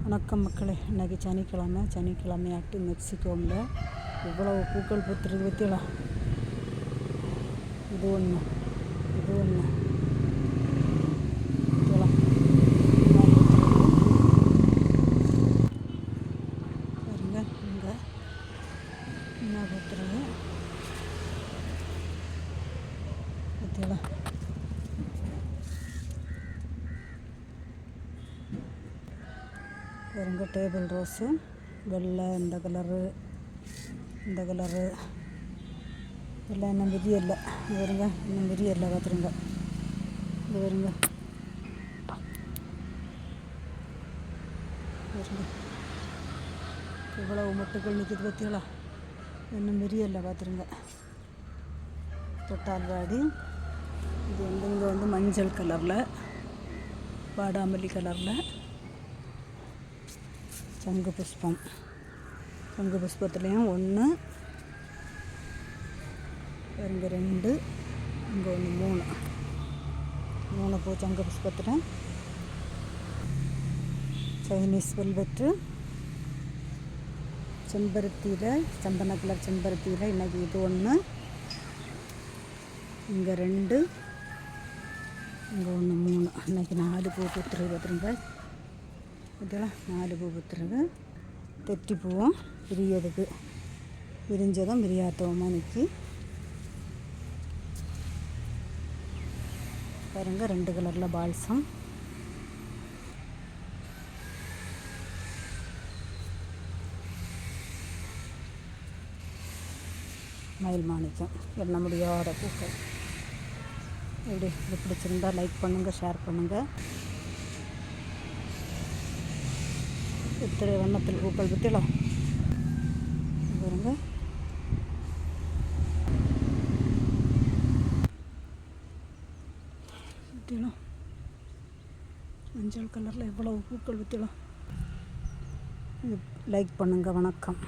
வணக்கம் மக்களே. இன்றைக்கி சனிக்கிழமையாட்டு மெக்சிகோவில் இவ்வளவு பூக்கள் பூத்துருக்கு பற்றியலாம். இது ஒன்று பாருங்க. இங்கே என்ன பூத்துருக்கு பற்றியலாம். பாருங்க, டேபிள் ரோஸு வெள்ளை, இந்த கலரு எல்லாம் இன்னும் விரியலை. வருங்க, இன்னும் விரியலை பார்த்துருங்க. இது வருங்க, இவ்வளவு மொட்டுக்கள் நிற்கிது பற்றியலா. இன்னும் விரியலை பார்த்துருங்க. தொட்டால்வாடி இது இங்கே வந்து மஞ்சள் கலரில், வாடாமல்லி கலரில் சங்கு புஷ்பத்துலேயும் ஒன்று, இங்கே 2, இங்கே ஒன்று 3 பூ சங்கு புஷ்பத்தில். சைனீஸ் வெல்வெட்டு செம்பருத்தியில், சந்தன கலர் செம்பருத்தியில் இன்றைக்கி இது ஒன்று, இங்கே 2, இங்கே ஒன்று 3. இன்றைக்கி 4 பூ பூத்துருக்கு பார்த்துருங்க. இதெல்லாம் 4 பூ பூத்துருக்கு. தெட்டி பூவும் விரிஞ்சதும் விரியாத்தவமாக நிற்கி பாருங்க. 2 கலரில் பால்சம், மயில் மாணிக்கம், எண்ண முடியாத பூக்கள். இது பிடிச்சிருந்தா லைக் பண்ணுங்கள், ஷேர் பண்ணுங்கள். இத்தனை வண்ணத்தில் பூக்கள் பற்றிலாம் பாருங்க. பற்றிலாம் மஞ்சள் கலரில் எவ்வளவு பூக்கள் பற்றிலாம். லைக் பண்ணுங்கள். வணக்கம்.